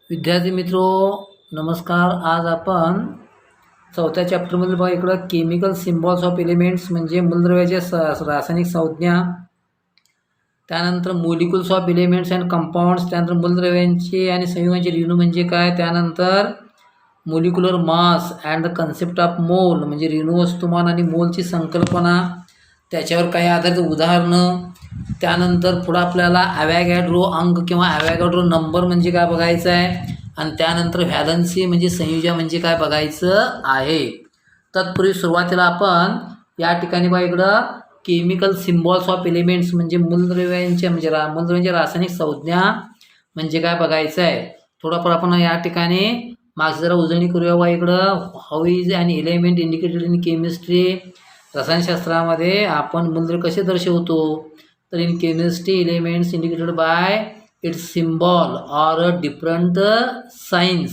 विद्यार्थी मित्रो नमस्कार. आज आपण चौथ्या चॅप्टरमध्ये बघा इकडं केमिकल सिम्बॉल्स ऑफ एलिमेंट्स म्हणजे मूलद्रव्याचे रासायनिक संज्ञा, त्यानंतर molecules of elements and compounds, त्यानंतर मूलद्रव्यांचे आणि संयुगांचे रेणू म्हणजे काय, त्यानंतर molecular mass and the concept of mole म्हणजे रेणू वस्तुमान आणि मोलची संकल्पना, त्याच्यावर काही आधारित उदाहरणं. त्यानंतर पुढं आपल्याला ॲव्हॅगॅड्रो अंक किंवा ॲव्हॅगॅड्रो नंबर म्हणजे काय बघायचं आहे, आणि त्यानंतर व्हॅलन्सी म्हणजे संयोजन म्हणजे काय बघायचं आहे. तत्पूर्वी सुरुवातीला आपण या ठिकाणी बघा इकडं केमिकल सिम्बॉल्स ऑफ एलिमेंट्स म्हणजे मूलद्रव्यांच्या मूलद्रव्यांच्या रासायनिक संज्ञा म्हणजे काय बघायचं आहे. थोडंफार आपण या ठिकाणी मागची जरा उजळणी करूया. बघा इकडं how is an element indicated in chemistry, रसायनशास्त्रामध्ये आपण मूलद्रव्य कसे दर्शवतो, तर in chemistry elements indicated by its symbol or a different signs.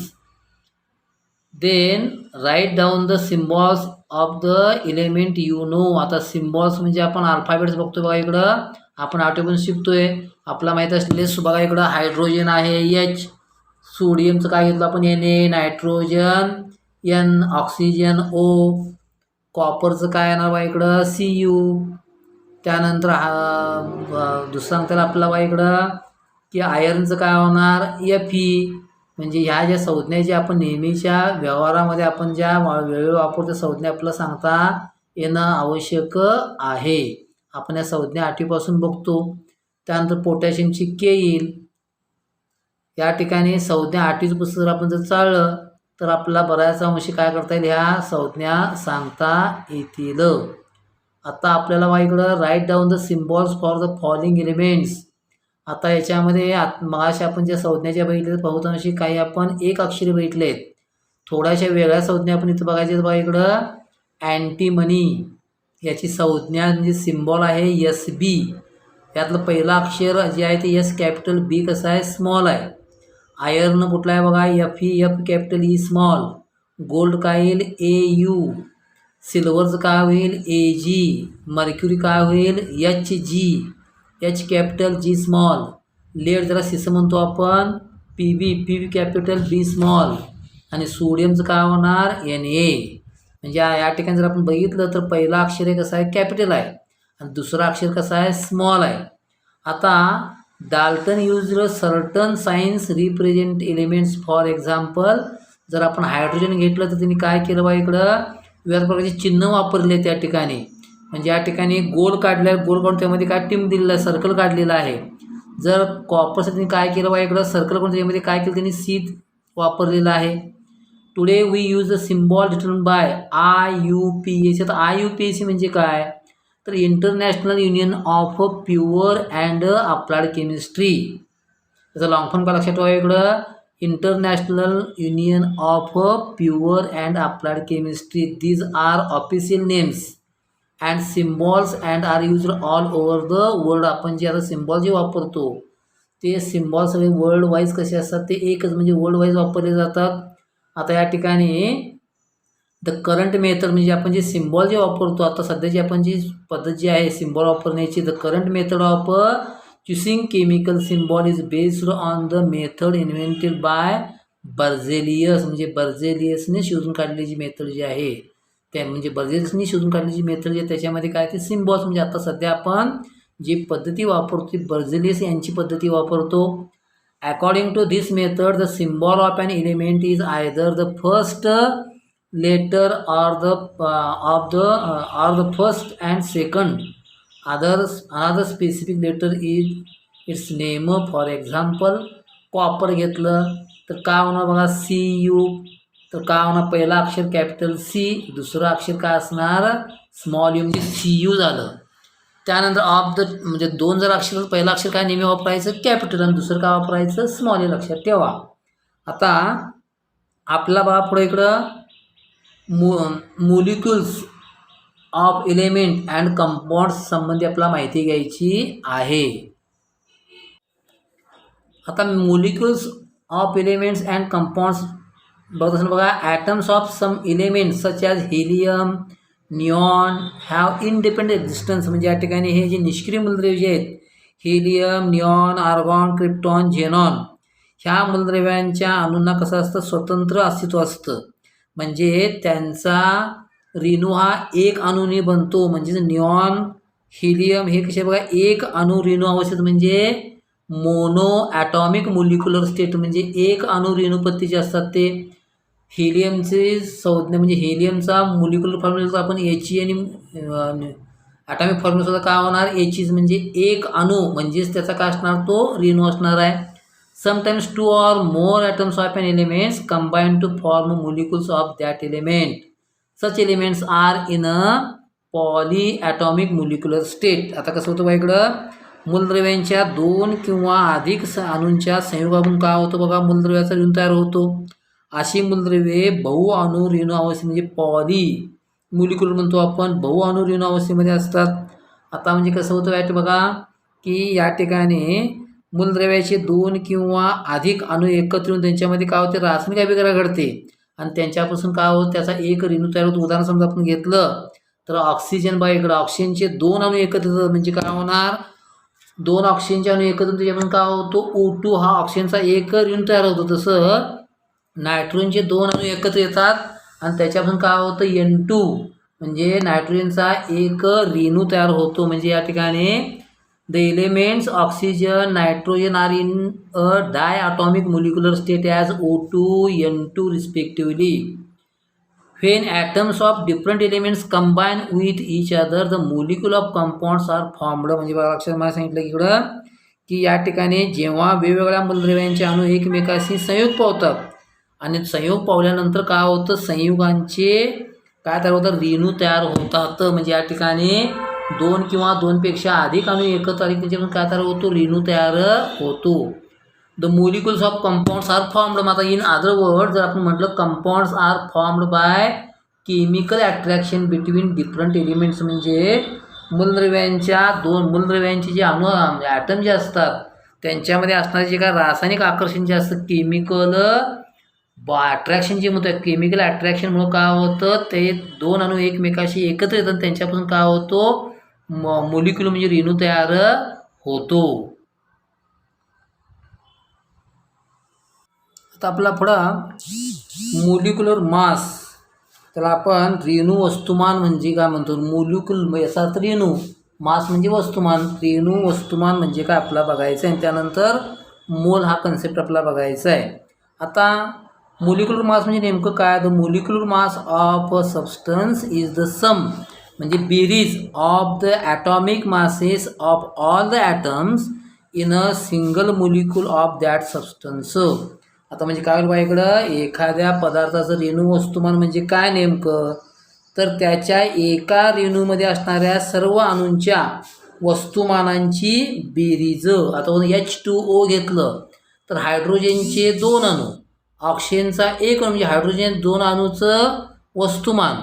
Then write down the symbols of the element you know. आता सिम्बॉल्स म्हणजे आपण अल्फाबेट्स बघतो. बघा इकडं आपण आठवण शिकतोय. आपला माहीत असलेले बघा इकडं हायड्रोजन आहे एच, सोडियमचं काय घेतलं आपण Na, nitrogen N, oxygen O, कॉपरचं काय येणार बघा इकडं Cu. त्यानंतर दुसरं सांगताना आपल्याला बघा इकडं की आयर्नचं काय होणार Fe. म्हणजे ह्या ज्या संज्ञा ज्या आपण नेहमीच्या व्यवहारामध्ये आपण ज्या वेळोवेळी वापरतो संज्ञा आपल्याला सांगता येणं आवश्यक आहे. आपण या संज्ञा आठवीपासून बघतो. त्यानंतर पोटॅशियमची के येईल. या ठिकाणी संज्ञा आठवीचं पुस्तक जर आपण चाळलं तर आपल्याला बऱ्याच अंशी काय करता येईल, ह्या संज्ञा सांगता येतील. आता आपल्याला बघा इकडं write down the symbols for the following elements. आता याच्यामध्ये मगाशी आपण ज्या संज्ञा बघितल्या बहुत अंशी काही आपण एक अक्षरी बघितलेत, थोड्याशा वेगळ्या संज्ञा आपण इथं बघायच्या. बघा इकडं अँटीमनी याची संज्ञा म्हणजे सिम्बॉल आहे SB. यातलं पहिलं अक्षर जे आहे ते S कॅपिटल, B कसं आहे स्मॉल आहे. आयर्न कुठला आहे बघा Fe, F capital, E small. Gold काय येईल AU. सिल्वरचं काय होईल AG. मर्क्युरी काय होईल HG, H capital, G small. Lead जरा सिस म्हणतो आपण PB कॅपिटल, B स्मॉल. आणि सोडियमचं काय होणार Na. म्हणजे या ठिकाणी जर आपण बघितलं तर पहिला अक्षर आहे कसं आहे कॅपिटल आहे आणि दुसरा अक्षर कसं आहे स्मॉल आहे. आता Dalton used certain signs represent elements. For example जर आपण हायड्रोजन घेतलं तर त्यांनी काय केलं बा इकडं विविध प्रकारचे चिन्ह वापरले त्या ठिकाणी. म्हणजे या ठिकाणी गोल काढले, गोल काढून त्यामध्ये काय टिम दिलेलं आहे, सर्कल काढलेलं आहे. जर कॉपरचं त्यांनी काय केलं बा इकडं सर्कल करून त्यामध्ये काय केलं त्यांनी सीध वापरलेलं आहे. Today we use the symbol written by IUPAC. तर IUPAC म्हणजे काय, तर international union of pure and applied chemistry. त्याचा लॉंग फॉर्म काय लक्षात ठेवा इकडं international union of pure and applied chemistry. These are official names and symbols and are used all over the world. आपण जे आता सिम्बॉल जे वापरतो ते सिम्बॉल सगळे वर्ल्ड वाईज कसे असतात ते एकच म्हणजे वर्ल्ड वाईज वापरले जातात. आता या ठिकाणी द करंट मेथड म्हणजे आपण जे सिम्बॉल जे वापरतो आता सध्याची आपण जी पद्धत जी आहे सिम्बॉल वापरण्याची, the current method of choosing chemical symbol is based on the method invented by Berzelius. म्हणजे बर्झेलियसने शोधून काढलेली जी मेथड जी आहे त्या म्हणजे बर्झेलियसने शोधून काढलेली जी मेथड जी आहे त्याच्यामध्ये काय ते सिम्बॉल्स म्हणजे आता सध्या आपण जी पद्धती वापरतो ती बर्झेलियस यांची पद्धती वापरतो. According to this method, the symbol of an element is either the first letter or the first and second. Another specific letter is its name. For example, copper घेतलं तर काय होणार बघा Cu. तर काय होणार पहिला अक्षर कॅपिटल C, दुसरं अक्षर काय असणार स्मॉल यू म्हणजे Cu झालं. त्यानंतर ऑफ द म्हणजे दोन जर अक्षर पहिलं अक्षर काय नेहमी वापरायचं कॅपिटल आणि दुसरं काय वापरायचं स्मॉल. हे लक्षात ठेवा. आता आपला बघा पुढे इकडं molecules of element and compounds संबंधी आपल्याला माहिती घ्यायची आहे. आता molecules of elements and compounds बघत असेल बघा atoms of some elements such as helium, neon have independent existence. म्हणजे या ठिकाणी हे जे निष्क्रिय मूलद्रव्य जे आहेत helium, neon, argon, krypton, xenon ह्या मूलद्रव्यांच्या अणूंना कसं असतं, स्वतंत्र अस्तित्व असतं. म्हणजे त्यांचा रेणू हा एक अणूने बनतो. म्हणजे निऑन, हिलियम हे कसे बघा एक अणू रेणू अवस्थेत म्हणजे मोनो ॲटॉमिक मोलिक्युलर स्टेट म्हणजे एक अणू रेणुपत्तीचे असतात ते. हिलियमचे संज्ञा म्हणजे हिलियमचा मोलिक्युलर फॉर्म्युला आपण He आणि ॲटॉमिक फॉर्म्युला काय होणार H's म्हणजे एक अणू म्हणजेच त्याचा काय असणार तो रेणू असणार आहे. Sometimes 2 or more atoms of an elements combine to form molecules of that element. Such elements are in a polyatomic molecular state. आता कसं होतं बघा इकडं मूलद्रव्यांच्या 2 किंवा अधिक अणूंच्या संयोगातून काय होतं बघा मूलद्रव्याचा रेणू तयार होतो. अशी मूलद्रव्ये बहुअणू रेणू अवस्थे म्हणजे पॉली मोलिक्युलर म्हणतो आपण, बहुअणू रेणू अवस्थेमध्ये असतात. आता म्हणजे कसं होतं यात बघा की या ठिकाणी मूलद्रव्याचे 2 किंवा अधिक अणू एकत्र येऊन त्यांच्यामध्ये काय होते रासायनिक अभिक्रिया घडते आणि त्यांच्यापासून काय होतं त्याचा एक रेणू तयार होतो. उदाहरण समजा आपण घेतलं तर ऑक्सिजन बघा इकडं ऑक्सिजनचे 2 अणू एकत्र येतात म्हणजे काय होणार 2 ऑक्सिजनचे अणू एकत्र येऊन त्याच्यापासून काय होतो O2 हा ऑक्सिजनचा एक रेणू तयार होतो. तसं नायट्रोजनचे 2 अणू एकत्र येतात आणि त्याच्यापासून काय होतं N2 म्हणजे नायट्रोजनचा एक रेणू तयार होतो. म्हणजे या ठिकाणी the elements oxygen nitrogen are in a diatomic molecular state as O2 N2 respectively. When atoms of different elements combine with each other, the molecule of compounds are formed. म्हणजे बघा लक्षात मला सांगितलं की इकडं की या ठिकाणी जेव्हा वेगवेगळ्या मूलद्रव्यांचे अणू एकमेकाशी संयोग पावतात आणि संयोग पावल्यानंतर काय होतं संयुगांचे काय तयार होतं रेणू तयार होतात. म्हणजे या ठिकाणी 2 किंवा 2 पेक्षा अधिक अणू एकत्र आले त्याच्यातून काय तयार होतो रेणू तयार होतो. The molecules of compounds are formed. आता इन अदर वर्ड जर आपण म्हटलं compounds are formed by chemical attraction between different elements म्हणजे मूलद्रव्यांचे जे अणू ॲटम जे असतात त्यांच्यामध्ये असणारे जे काय रासायनिक आकर्षण जे असतं केमिकल अट्रॅक्शन जे म्हणतो केमिकल अट्रॅक्शनमुळं काय होतं ते 2 अणू एकमेकाशी एकत्र येतात त्यांच्यापासून काय होतो मोलिक्युल म्हणजे रेणू तयार होतो. आता आपला पुढं मोलिक्युलर मास त्याला आपण रेणू वस्तुमान म्हणजे काय म्हणतो मोलिक्युल याचा अर्थ रेणू मास म्हणजे वस्तुमान. रेणू वस्तुमान म्हणजे काय आपला बघायचं आहे आणि त्यानंतर मोल हा कन्सेप्ट आपला बघायचा आहे. आता मोलिक्युलर मास म्हणजे नेमकं काय the molecular mass of a substance is the sum म्हणजे बेरीज of the atomic masses of all the atoms in a single molecule of that substance. आता म्हणजे काय होईल बा इकडं एखाद्या पदार्थाचं रेणू वस्तुमान म्हणजे काय नेमकं तर त्याच्या एका रेणूमध्ये असणाऱ्या सर्व अणूंच्या वस्तुमानांची बेरीज. आता H2O घेतलं तर हायड्रोजनचे 2 अणू ऑक्सिजनचा एक अणू म्हणजे हायड्रोजन 2 अणूचं वस्तुमान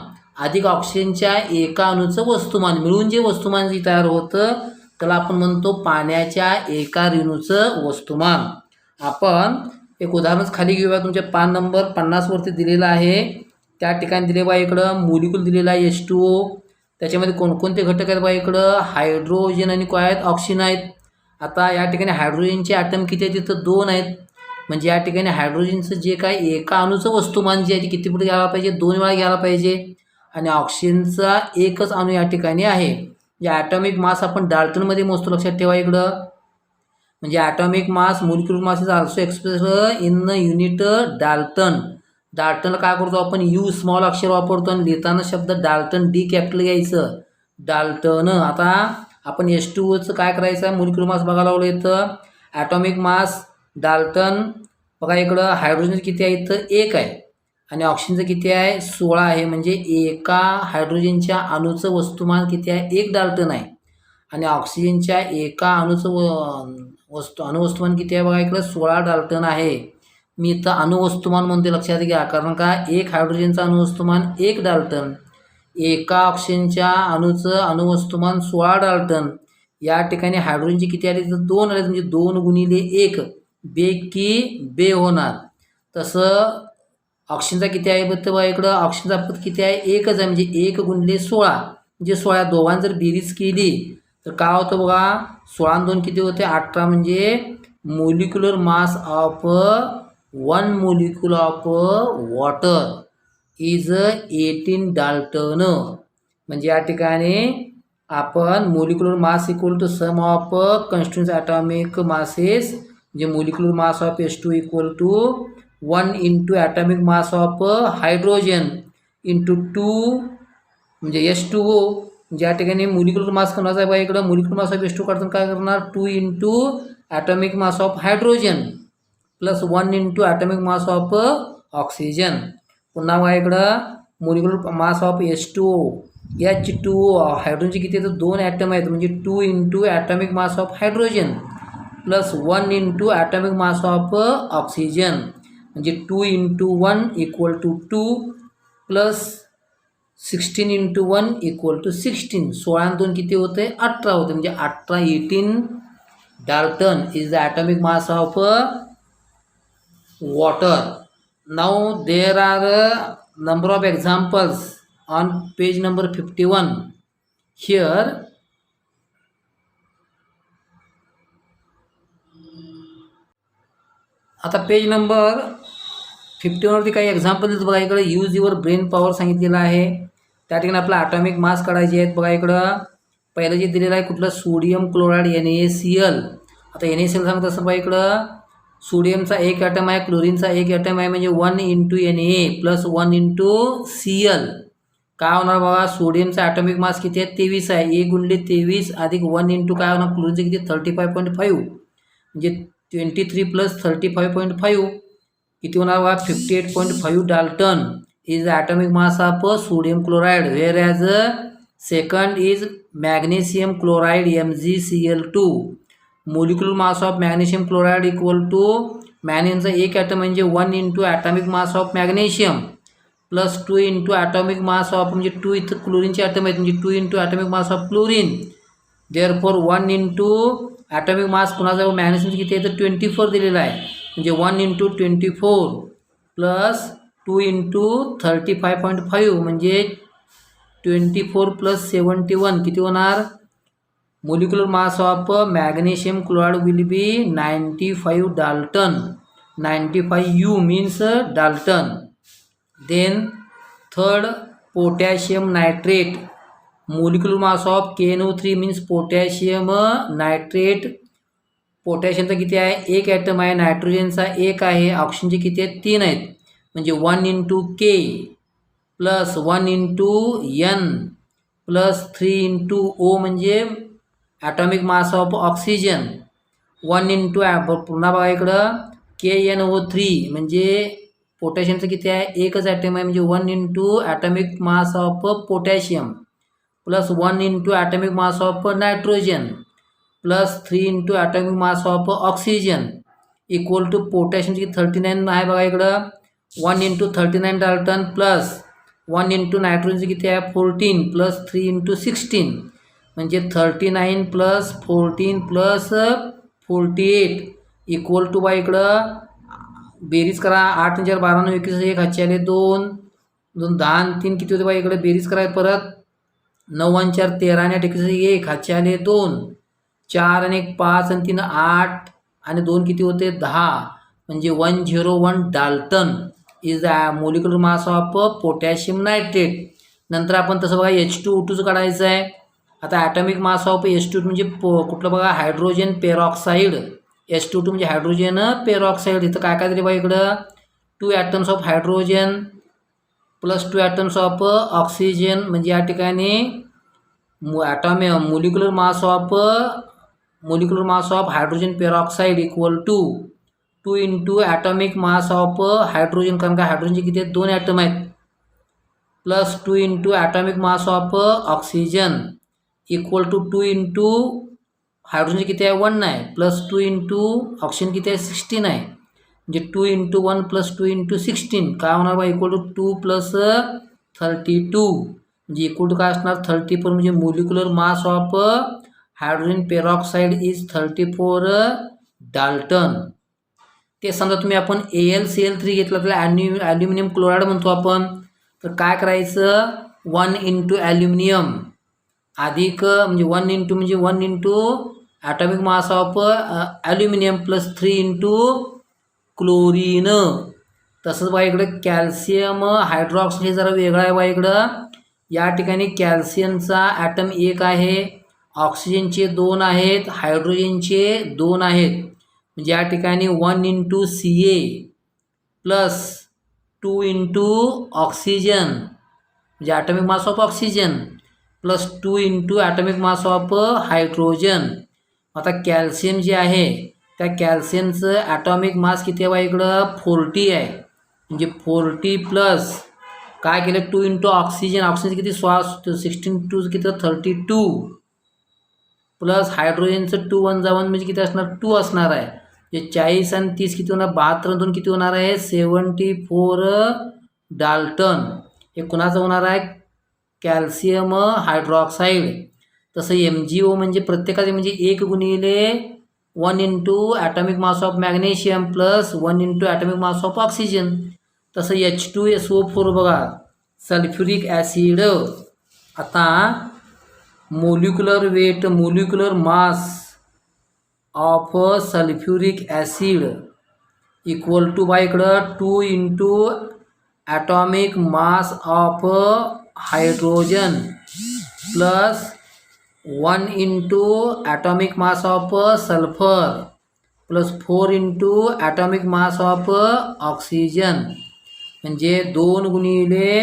अधिक ऑक्सिजनच्या एका अणूचं वस्तुमान मिळून जे वस्तुमान जे तयार होतं त्याला आपण म्हणतो पाण्याच्या एका रेणूचं वस्तुमान. आपण एक उदाहरणच खाली घेऊया तुमच्या पान नंबर 50 वरती दिलेला आहे. त्या ठिकाणी दिले बा इकडं मोलिक्युल दिलेला आहे H2O. त्याच्यामध्ये कोणकोणते घटक आहेत बा इकडं हायड्रोजन आणि काय आहेत ऑक्सिजन आहेत. आता या ठिकाणी हायड्रोजनचे ॲटम किती आहेत तिथं 2 आहेत. म्हणजे या ठिकाणी हायड्रोजनचं जे काय एका अणूचं वस्तुमान जे आहे ते किती पुढे घ्यायला पाहिजे 2 वेळा घ्यायला पाहिजे आणि ऑक्सिजनचा एकच अणू या ठिकाणी आहे. या ॲटॉमिक मास आपण डाल्टनमध्ये मोजतो लक्षात ठेवा इकडं. म्हणजे atomic mass molecular mass is also express in unit dalton. डाल्टनला काय करतो आपण यू स्मॉल अक्षर वापरतो आणि लिहिताना शब्द डाल्टन डी कॅपिटल घ्यायचं डाल्टन. आता आपण H2Oचं काय करायचं आहे मोलिक्युलर मास बघायला लावलं इथं ॲटॉमिक मास डाल्टन बघा इकडं हायड्रोजन किती आहे इथं 1 आहे आणि ऑक्सिजनचं किती आहे 16 आहे. म्हणजे एका हायड्रोजनच्या अणूचं वस्तुमान किती आहे 1 डाल्टन आहे आणि ऑक्सिजनच्या एका अणुचं अणुवस्तुमान किती आहे बघा इकडं 16 डाल्टन आहे. मी इथं अणुवस्तुमान म्हणते लक्षात घ्या कारण का एक हायड्रोजनचं अणुवस्तुमान 1 डाल्टन एका ऑक्सिजनच्या अणूचं अणुवस्तुमान 16 डाल्टन. या ठिकाणी हायड्रोजनची किती आली तर 2 आले म्हणजे 2 गुणिले 1 बे की बे होणार. तसं ऑक्सिजनचा किती आहे बघ बघा इकडं ऑक्सिजनचा पद किती आहे 1च आहे म्हणजे 1 गुणिले 16 म्हणजे 16 दोघांनी जर बेरीज केली तर काय होतं बघा 16 आणि 2 किती होते 18 म्हणजे molecular mass of one molecule of water is 18 dalton. म्हणजे या ठिकाणी आपण molecular mass equal to sum of constituent atomic masses, म्हणजे molecular mass of H2 equal to 1 into atomic mass of hydrogen into 2 म्हणजे H2O. म्हणजे या ठिकाणी molecular मास कोणाचा आहे बघा, इकडं मोलिक्युलर मास ऑफ H2 काढताना काय करणार, 2 into atomic mass of hydrogen plus 1 into atomic mass of oxygen. पुन्हा बघा इकडं molecular mass of H2O, H2O हायड्रोजनचे किती आहेत, 2 ॲटम आहेत, म्हणजे 2 into atomic mass of hydrogen plus 1 into atomic mass of oxygen, म्हणजे 2 into 1 equal to 2 plus 16 into 1 equal to 16. 16 आणि 2 किती होते, 18 होते, म्हणजे 18 Dalton is the atomic mass of water. Now there are a number of examples on page number 51. Here आता page number 51वरती काही example बघा. इकडे यूज युअर ब्रेन पॉवर सांगितलेलं आहे. त्या ठिकाणी आपला ॲटॉमिक मास काढायचे आहेत. बघा इकडं पहिलं जे दिलेलं आहे कुठलं, सोडियम क्लोराईड NaCl. आता NaCl सांगत असं बघा, इकडं सोडियमचा एक ॲटम आहे, क्लोरीनचा एक ॲटम आहे, म्हणजे 1 into Na plus 1 into Cl. काय होणार बघा, सोडियमचा ॲटॉमिक मास किती आहे, 23 आहे. 1 गुणिले 23 अधिक 1 इंटू काय होणार, क्लोरीनचं किती, 35.5, म्हणजे 23 प्लस 35.5 किती होणार बघा, 58.5 dalton is the atomic mass of sodium chloride. Whereas second is magnesium chloride MgCl2. Molecular mass of magnesium chloride equal to मॅग्नेशियमचा एक ॲटम म्हणजे 1 into atomic mass of magnesium plus 2 into atomic mass of, म्हणजे 2 इथं क्लोरीनचे atom आहेत, म्हणजे 2 into atomic mass of chlorine. Therefore 1 into atomic mass कुणाचा मॅग्नेशियमचं किती आहे तर 24 दिलेला आहे, म्हणजे 1 इंटू 24 प्लस 2 इंटू 35.5 म्हणजे 24 प्लस 71 किती होणार. Molecular mass of magnesium chloride will be 95 dalton. 95 U means dalton. Then third potassium nitrate. Molecular mass of KNO3 means potassium nitrate. पोटॅशियमचा किती आहे, एक ॲटम आहे, नायट्रोजनचा एक आहे, ऑक्सिजनचे किती आहेत, 3 आहेत, म्हणजे 1 into K plus 1 into N plus 3 into O म्हणजे atomic mass of oxygen. 1 into पुन्हा बघा इकडं KNO3 म्हणजे पोटॅशियमचं किती आहे, एकच ॲटम आहे, म्हणजे 1 into atomic mass of potassium plus 1 into atomic mass of nitrogen plus 3 into atomic mass of oxygen equal to पोटॅशियमची 39 आहे बघा इकडं. 1 इंटू 39 डाल्टन प्लस 1 इंटू नायट्रोजनची किती आहे 14 प्लस 3 इंटू 16 म्हणजे 39 प्लस 14 प्लस 48 इक्वल टू बा इकडं बेरीज करा. 8 4 12 9 21 1 हातचे आले 2 2 10 आणि 3 किती होते बा इकडे बेरीज करा. परत 9 आणि 4 13 आणि 8 21 1 हातचे आले 2 4 आणि 1 5 आणि 3 8 आणि 2 किती होते 10 म्हणजे 101 Dalton is the molecular mass of potassium nitrate. नंतर आपण तसं बघा H2O2चं काढायचं आहे. आता ॲटॉमिक मास ऑफ H2 म्हणजे कुठलं बघा, हायड्रोजन पेरॉक्साईड. H2O2 म्हणजे हायड्रोजन पेरॉक्साईड. इथं काय काय दिले बघा इकडं, 2 atoms of hydrogen plus 2 atoms of oxygen, म्हणजे या ठिकाणी molecular mass of hydrogen peroxide equal to 2 into atomic mass of hydrogen, कारण का हायड्रोजनचे किती आहेत 2 ॲटम आहेत, plus 2 into atomic mass of oxygen equal to 2 into हायड्रोजनचे किती आहे 1 आहे प्लस 2 इंटू ऑक्सिजन किती आहे 16 आहे, म्हणजे 2 इंटू 1 प्लस 2 इंटू 16 काय होणार बा इक्वल टू 2 प्लस 32 म्हणजे इक्वल टू काय असणार 34. म्हणजे molecular mass of hydrogen peroxide is 34 dalton. ते समजा तुम्ही आपण AlCl3 घेतलं तर ॲल्युमिनियम क्लोराईड म्हणतो आपण. तर काय करायचं 1 इंटू ॲल्युमिनियम अधिक म्हणजे 1 into atomic mass of aluminium plus 3 into chlorine. तसंच बघा इकडं कॅल्शियम हायड्रॉक्साईड हे जरा वेगळं आहे बघा इकडं. या ठिकाणी कॅल्शियमचा ॲटम 1 आहे, ऑक्सिजनचे 2 आहेत, हायड्रोजनचे 2 आहेत. म्हणजे या ठिकाणी 1 into Ca plus 2 into oxygen म्हणजे atomic mass of oxygen plus 2 into atomic mass of hydrogen. आता कॅल्शियम जे आहे त्या कॅल्शियमचं ॲटॉमिक मास किती आहे बा इकडं 40 आहे. म्हणजे 40 प्लस काय केलं 2 इंटू ऑक्सिजन. ऑक्सिजन किती 16 टू किती 32 प्लस हायड्रोजनचं 2 1 जा 1 म्हणजे किती असणार 2 असणार आहे. म्हणजे 40 आणि 30 किती होणार 72 2 किती होणार आहे 74 डाल्टन. हे कुणाचं होणार आहे कॅल्शियम हायड्रॉक्साईड. तसं MgO म्हणजे प्रत्येकाचे म्हणजे 1 गुणिले 1 into atomic mass of magnesium plus 1 into atomic mass of oxygen. तसं H2SO4 बघा सल्फ्युरिक ॲसिड. आता molecular mass of sulphuric acid equal to बा इकडं 2 into atomic mass of hydrogen plus 1 into atomic mass of sulphur plus 4 into atomic mass of oxygen. म्हणजे 2 गुणिले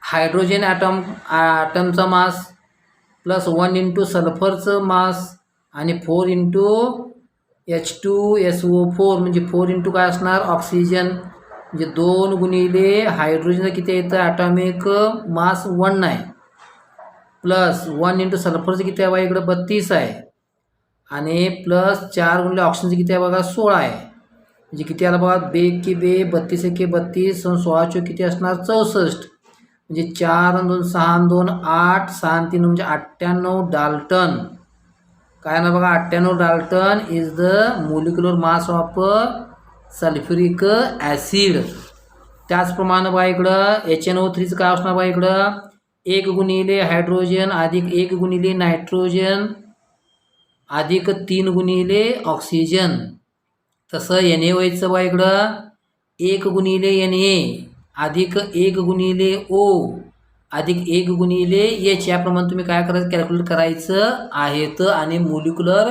hydrogen ॲटमचा mass plus 1 into सल्फरचं mass आणि 4 into H2SO4 म्हणजे 4 into काय असणार ऑक्सिजन. म्हणजे 2 गुणिले हायड्रोजनचं किती येतं ॲटॉमिक मास 1 आहे प्लस 1 इंटू सल्फरचं किती आहे बघा इकडं 32 आहे आणि प्लस 4 गुणिले ऑक्सिजनचं किती आहे बघा 16 आहे. म्हणजे किती आला बघा 2 की 2 32 एके 32 16 किती असणार 64. म्हणजे 4 आणि 2 6 आणि 2 8 6 आणि 3 म्हणजे 98 डाल्टन. काय ना बघा 98 Dalton is the molecular mass of sulphuric acid. त्याचप्रमाणे बघा इकडं HNO3चं काय असणार बघा इकडं 1 गुणिले हायड्रोजन अधिक 1 गुणिले नायट्रोजन अधिक 3 गुणिले ऑक्सिजन. तसं NaOHचं बघा इकडं 1 गुणिले Na अधिक 1 गुणिले O अधिक 1 गुणिले H याप्रमाणे तुम्ही काय करायचं कॅल्क्युलेट करायचं आहेत आणि मोलिक्युलर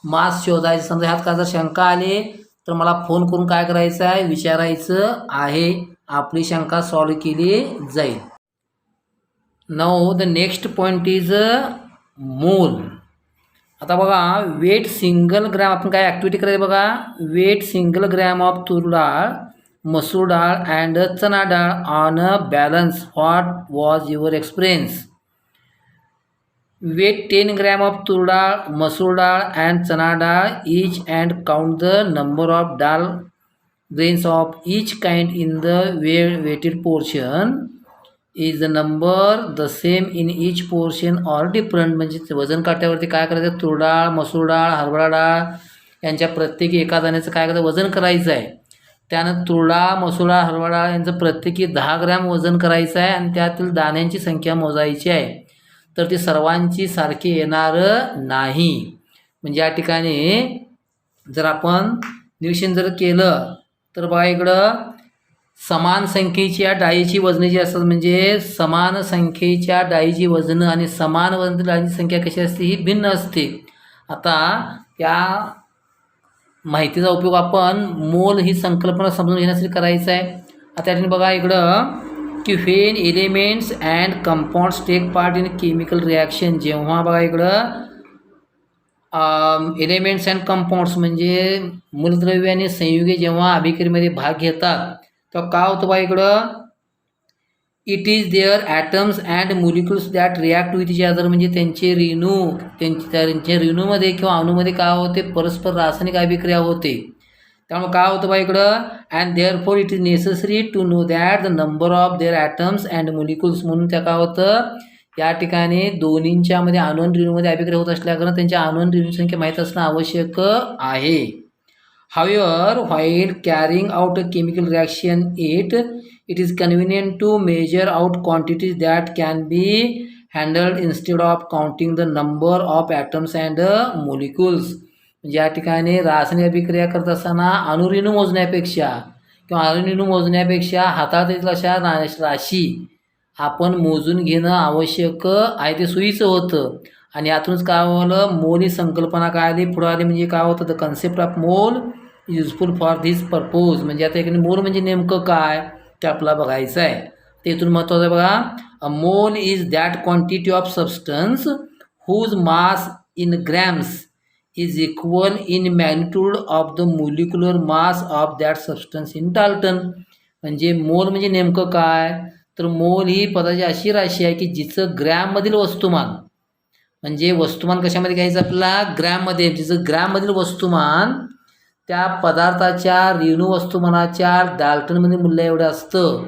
मास शोधायचं. समजा ह्यात काय जर शंका आले तर मला फोन करून काय करायचं आहे विचारायचं आहे. आपली शंका सॉल्व केली जाईल. Now the next point is mole. आता बघा वेट सिंगल ग्रॅम आपण काय ॲक्टिव्हिटी करायची बघा. Weight single gram of tur dal मसूर डाळ and chana dal on a balance what was your experience. Weigh 10 gram of tur dal मसूर डाळ अँड चना डाळ each and count the number of dal grains of each kind in the weighted portion. Is the number the same in each portion or different. म्हणजे वजन काट्यावरती काय करायचं तूर डाळ मसूर डाळ हरभरा डाळ यांच्या प्रत्येकी एका दाण्याचं काय करायचं वजन करायचं आहे. त्यानं तूर डाळ मसूर डाळ हरभरा डाळ यांचं प्रत्येकी 10 ग्रॅम वजन करायचं आहे आणि त्यातील दाण्यांची संख्या मोजायची आहे. तर ती सर्वांची सारखी येणार नाही. म्हणजे या ठिकाणी जर आपण निरीक्षण जर केलं तर बघा इकडं समान संख्येच्या डाळीची वजनं जी असतात म्हणजे समान संख्येच्या डाळीची वजनं आणि समान वजन डाळीची संख्या कशी असते ही भिन्न असते. आता या माहितीचा उपयोग आपण मोल ही संकल्पना समजून घेण्यासाठी करायचा आहे. आता या ठिकाणी बघा इकडं की when elements and compounds take part in chemical reaction. जेव्हा बघा इकडं एलिमेंट्स अँड कंपाऊंड्स म्हणजे मूलद्रव्य आणि संयुगे जेव्हा अभिक्रियेमध्ये भाग घेतात तेव्हा काय होतं बघा इकडं it is their atoms and molecules that react with each other. म्हणजे त्यांचे त्यांच्या रेणूमध्ये किंवा अणूमध्ये काय होते परस्पर रासायनिक अभिक्रिया होते. त्यामुळे काय होतं बा इकडं and therefore it is necessary to know that the number of their atoms and molecules. म्हणून त्या काय होतं या ठिकाणी दोन्हींच्यामध्ये अणू आणि रेणूमध्ये अभिक्रिया होत असल्याकारणे त्यांच्या अणू आणि रेणूची संख्या माहीत असणं आवश्यक आहे. However, while carrying out a chemical reaction, it is convenient to measure out quantities that can be handled instead of counting the number of atoms and molecules. म्हणजे या ठिकाणी रासायनिक अभिक्रिया करत असताना अणुरेणू मोजण्यापेक्षा किंवा अणुरेणू मोजण्यापेक्षा हाताळतील अशा राशी आपण मोजून घेणं आवश्यक आहे, ते सोयीचं होतं. आणि यातूनच काय झालं, मोल ही संकल्पना काय आली पुढं आली. म्हणजे काय होतं, the concept of mole useful for this purpose. म्हणजे आता इकडे मोल म्हणजे नेमकं काय ते आपल्याला बघायचं आहे. ते इथून महत्त्वाचं आहे बघा. A mole is that quantity of substance whose mass in grams is equal in magnitude of the molecular mass of that substance in dalton. म्हणजे मोल म्हणजे नेमकं काय, तर मोल ही पदाची अशी राशी आहे की जिचं ग्रॅममधील वस्तुमान, म्हणजे वस्तुमान कशामध्ये घ्यायचं आपल्याला, ग्रॅममध्ये. जिचं ग्रॅममधील वस्तुमान त्या पदार्थाच्या रेणू वस्तुमानाच्या डाल्टनमध्ये मूल्य एवढं असतं.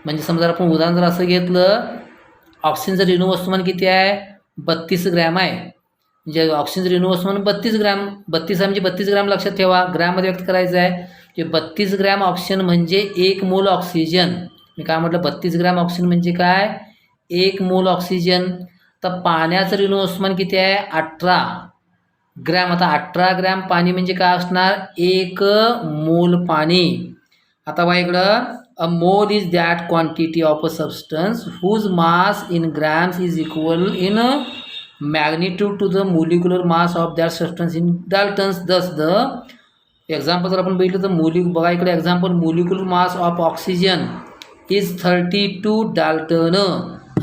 म्हणजे समजा आपण उदाहरण जर असं घेतलं, ऑक्सिजनचं रेणू वस्तुमान किती आहे, 32 ग्रॅम आहे. म्हणजे ऑक्सिजन रेणू वस्तुमान 32 ग्रॅम. 32 आहे म्हणजे 32 ग्रॅम लक्षात ठेवा, ग्रॅममध्ये व्यक्त करायचं आहे. म्हणजे 32 ग्रॅम ऑक्सिजन म्हणजे 1 मोल ऑक्सिजन. मी काय म्हटलं, 32 ग्रॅम ऑक्सिजन म्हणजे काय, 1 मोल ऑक्सिजन. तर पाण्याचं रेणू वस्तुमान किती आहे, 18 ग्रॅम. आता 18 ग्रॅम पाणी म्हणजे काय असणार, 1 मोल पाणी. आता बघा इकडं, a mole is that quantity of a substance whose mass in grams is equal in magnitude to the molecular mass of that substance in daltons. Thus the example जर आपण बघितलं तर बघा इकडे example, molecular mass of oxygen is 32 dalton.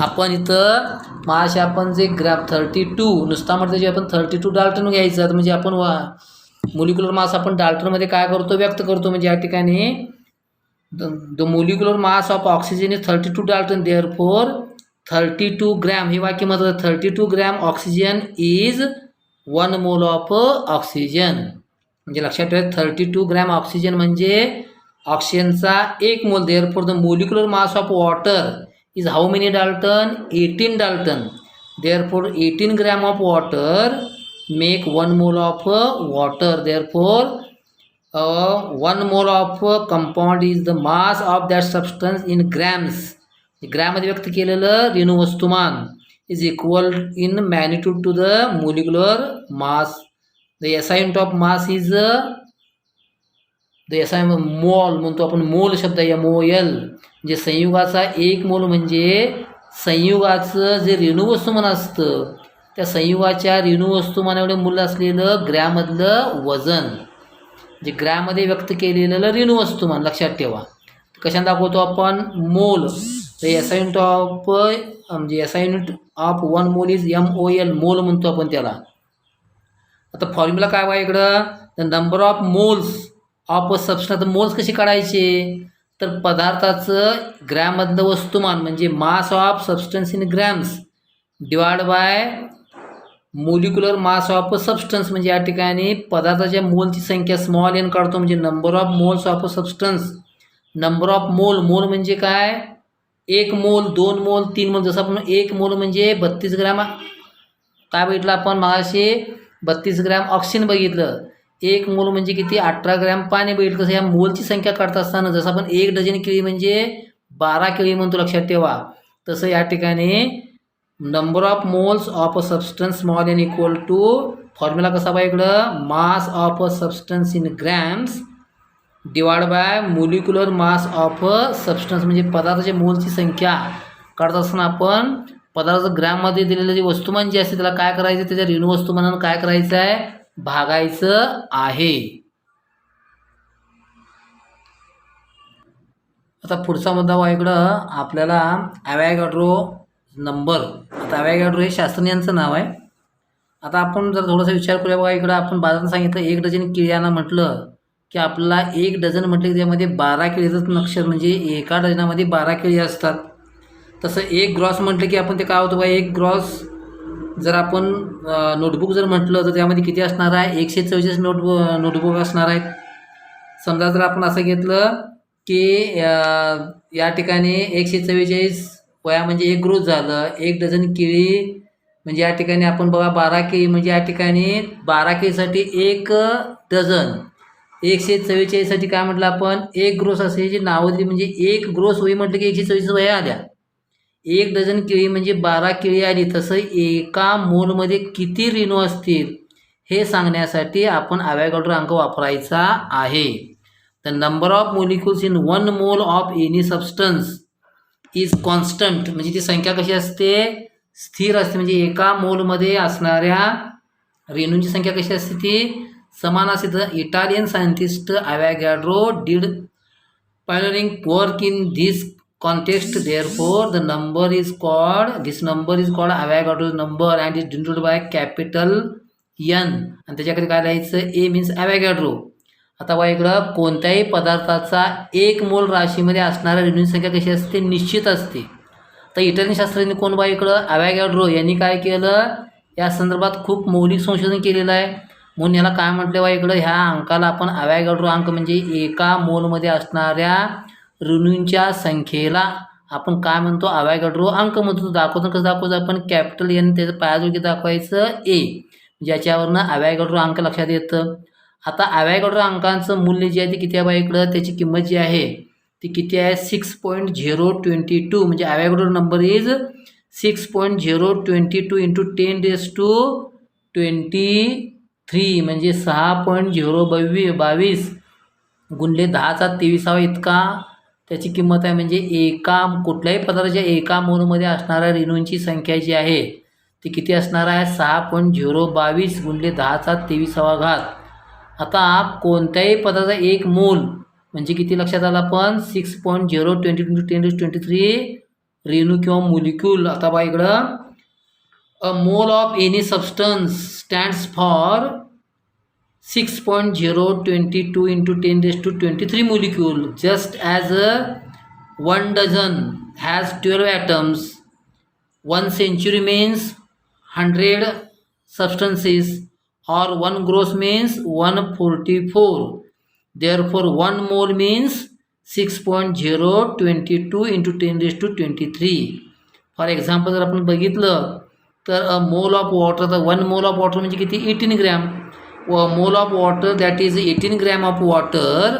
आपण इथं मास आपण जे ग्रॅम 32 नुसता म्हटलं जे आपण 32 डाल्टन घ्यायचं. तर म्हणजे आपण मोलिक्युलर मास आपण डाल्टनमध्ये काय करतो, व्यक्त करतो. म्हणजे या ठिकाणी the molecular mass of oxygen is 32 Dalton, therefore 32 gram. हे वाक्य महत्त्वाचं, 32 gram oxygen is 1 mole of oxygen. म्हणजे लक्षात ठेवा, 32 ग्रॅम ऑक्सिजन म्हणजे ऑक्सिजनचा 1 mole. Therefore the molecular mass of water is how many dalton, 18 dalton. Therefore 18 gram of water make 1 mole of water. Therefore 1 mole of compound is the mass of that substance in grams. ग्रॅममध्ये व्यक्त केलेलं रेणू वस्तुमान is equal in magnitude to the molecular mass. The SI unit of mass is the SI mole म्हणतो आपण, मोल शब्द MOL. म्हणजे संयुगाचा 1 मोल म्हणजे संयुगाचं जे रेणू वस्तुमान असतं त्या संयुगाच्या रेणू वस्तुमान एवढे मूल्य असलेलं ग्रॅममधलं वजन. जे ग्रॅममध्ये व्यक्त केलेलं रेणू वस्तुमान लक्षात ठेवा. कशाने दाखवतो आपण, मोल. तर एसआय युनिट ऑफ म्हणजे SI unit of 1 mole is MOL, मोल म्हणतो आपण त्याला. आता फॉर्म्युला काय बघा इकडं, the number of moles of a substance. Moles कशी काढायचे, तर पदार्थाचं ग्रॅममधलं वस्तुमान म्हणजे मास of substance in grams divide by molecular mass of substance. म्हणजे या ठिकाणी पदार्थाच्या मोलची संख्या स्मॉल एन काढतो, म्हणजे number of moles of substance. Number of mole, मोल म्हणजे काय, 1 मोल, 2 मोल, 3 मोल. जसं आपण 1 मोल म्हणजे 32 ग्रॅम काय बघितलं आपण मगाशी, 32 ग्रॅम ऑक्सिजन बघितलं. 1 मोल म्हणजे किती, 18 ग्रॅम पाणी बघितलं. कसं या मोलची संख्या काढत असताना जसं आपण 1 डझन केळी म्हणजे 12 केळी म्हणतो, लक्षात ठेवा. तसं या ठिकाणी number of moles of a substance small N equal to formula कसा बघा इकडं, mass of a substance in grams divide by molecular mass of substance. म्हणजे पदार्थाच्या मोलची संख्या काढत असताना आपण पदार्थाचं ग्रॅममध्ये दिलेलं जे वस्तुमान जे असते त्याला काय करायचं, त्याच्या रेणू वस्तुमानानं काय करायचं आहे, भागायचं आहे. आता पुढचा मुद्दा बघा इकडं आपल्याला ॲव्हॉगॅड्रो नंबर. आता ॲव्हॉगॅड्रो हे शास्त्रज्ञांचं नाव आहे. आता आपण जर थोडासा विचार करूया बघा इकडं, आपण बाजारात सांगितलं 1 डझन केळ्यांना म्हटलं की आपल्याला 1 डझन म्हटलं की त्यामध्ये 12 केळीचं नक्षर, म्हणजे एका डझनामध्ये 12 केळी असतात. तसं 1 ग्रॉस म्हटलं की आपण ते काय होतं बघा, 1 ग्रॉस जर आपण नोटबुक जर म्हटलं तर त्यामध्ये किती असणार आहे, 144 नोटबुक असणार आहेत. समजा जर आपण असं घेतलं की या ठिकाणी 144 वया म्हणजे 1 ग्रोथ झालं, 1 डझन केळी म्हणजे या ठिकाणी आपण बघा 12 केळी म्हणजे या ठिकाणी 12 केळीसाठी 1 डझन. 144साठी काय म्हटलं आपण, 1 ग्रोस असे जे नावं दिली म्हणजे 1 ग्रोस वही म्हटलं की 144 वया आल्या. 1 डझन केळी म्हणजे 12 केळी आली, तसं एका मोलमध्ये किती रेणू असतील हे सांगण्यासाठी आपण अवॅगॅड्रो अंक वापरायचा आहे. The number of molecules in 1 mole of any substance is constant, म्हणजे ती संख्या कशी असते, स्थिर असते. म्हणजे एका मोलमध्ये असणाऱ्या रेणूंची संख्या कशी असते, ती समान असते. तर Italian scientist Avogadro did pioneering work in this context, therefore this number is called Avogadro's number and is denoted by capital N. आणि त्याच्याकडे काय लिहायचं, A means Avogadro. आता बघा इकडं कोणत्याही पदार्थाचा 1 मोल राशीमध्ये असणाऱ्या रेणूंची संख्या कशी असते, निश्चित असते. तर इटालियन शास्त्रज्ञ कोण बघा इकडं, अवॅगॅड्रो यांनी काय केलं, या संदर्भात खूप मौलिक संशोधन केलेलं आहे. म्हणून याला काय म्हटलं बा इकडं, ह्या अंकाला आपण अवॅगॅड्रो अंक म्हणजे एका मोलमध्ये असणाऱ्या रेणूंच्या संख्येला आपण काय म्हणतो, अवॅगॅड्रो अंक म्हणतो. दाखवतो कसं दाखवतो आपण, कॅपिटल एन त्याचं पायाजोगी दाखवायचं ए, ज्याच्यावरनं अवॅगॅड्रो अंक लक्षात येतं. आता अवॅगॅड्रो अंकांचं मूल्य जे आहे ते किती आहे बा इकडं, त्याची किंमत जी आहे ती किती आहे, 6.022. म्हणजे अवॅगॅड्रो नंबर इज 6.022 इंटू 10⁻23 म्हणजे 6.022 गुणले 10⁻23 इतका त्याची किंमत आहे. म्हणजे एका कुठल्याही पदार्थाच्या एका मोलमध्ये असणाऱ्या रेणूंची संख्या जी आहे ती किती असणार आहे, 6.022 गुणले 10⁻23. आता कोणत्याही पदार्थाचा 1 मोल म्हणजे किती लक्षात आलं आपण, 6.022 इंटू 10⁻23 रेणू किंवा मोलिक्यूल. आता बघा इकडं, a mole of any substance stands for 6.022 into 10⁻23 molecule, just as 1 dozen has 12 atoms. 1 century means 100 substances, or 1 gross means 144. Therefore 1 mole means 6.022 into 10⁻23. For example जर आपण बघितलं तर अ मोल ऑफ वॉटर, तर 1 मोल ऑफ वॉटर म्हणजे किती, 18 gram. व मोल of water that is 18 gram of water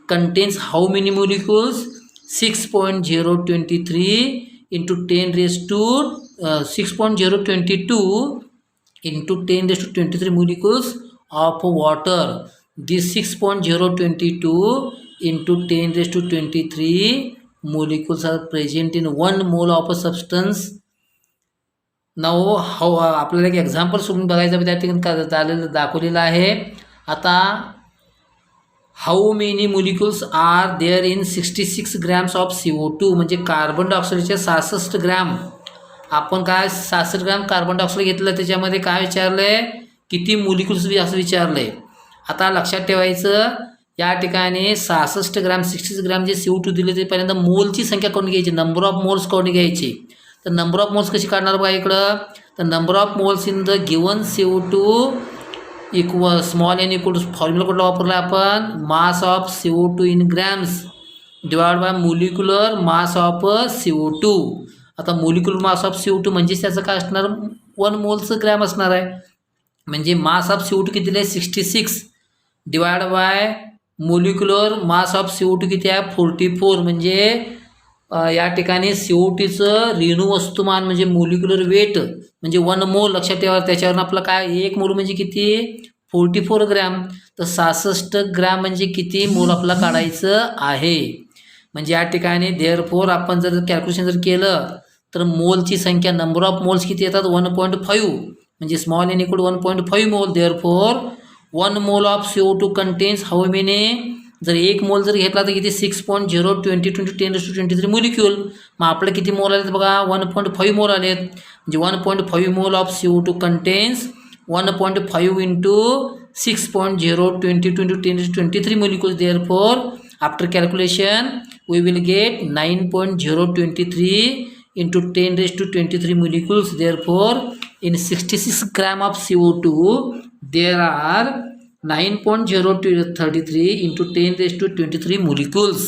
contains how many molecules, 6.023 into 6.022 into 10⁻23 molecules of water. This 6.022 into 10⁻23 molecules are present in 1 mole of a substance. नाव आपल्याला एक example सोडून बघायचं, त्या ठिकाणी दाखवलेलं आहे. आता how many molecules are there in 66 grams of CO2, म्हणजे कार्बन डायऑक्साईडचे 66 ग्रॅम. आपण काय 66 ग्रॅम कार्बन डायऑक्साईड घेतलं, त्याच्यामध्ये काय विचारलं आहे, किती मोलिक्युल्स असं विचारलं आहे. आता लक्षात ठेवायचं, या ठिकाणी 66 ग्रॅम 66 ग्रॅम जे CO2 दिले ते पहिल्यांदा मोलची संख्या काढून घ्यायची, नंबर ऑफ मोल्स काढून घ्यायची. तर नंबर ऑफ मोल्स कशी काढणार बघा इकडं, तर number of moles in the given CO2 equal small N equal to, formula कुठला वापरला आपण, mass of CO2 in grams divide by molecular mass of CO2. आता मोलिक्युलर मास ऑफ CO2 म्हणजे त्याचं काय असणार, 1 मोलचं ग्रॅम असणार आहे. म्हणजे मास ऑफ CO2 किती आहे, 66 divide by molecular mass of CO2 किती आहे, 44. म्हणजे या ठिकाणी CO2चं रेणू वस्तुमान म्हणजे मोलिक्युलर वेट म्हणजे 1 मोल लक्षात ठेवा. त्याच्यावरून आपलं काय, 1 मोल म्हणजे किती, 44 ग्रॅम. तर 66 ग्रॅम म्हणजे किती मोल आपल्याला काढायचं आहे. म्हणजे या ठिकाणी देअरफोर आपण जर कॅल्क्युलेशन जर केलं तर मोलची संख्या, नंबर ऑफ मोल्स किती येतात, 1.5. म्हणजे स्मॉल एन इक्वल 1.5 मोल. Therefore 1 mole of CO2 contains how many, जर 1 मोल जर घेतला तर किती, 6.022 इंटू 10⁻23 मोलिक्युल. मग आपलं किती मोल आलेत बघा, 1.5 मोल आलेत. म्हणजे 1.5 mole of CO2 contains 1.5 into 6.022 into 10⁻23 molecules. Therefore after calculation we will get 9.023 into 10⁻23 molecules. Therefore, in 66 gram of CO2, there are 9.033 into 10⁻23 molecules.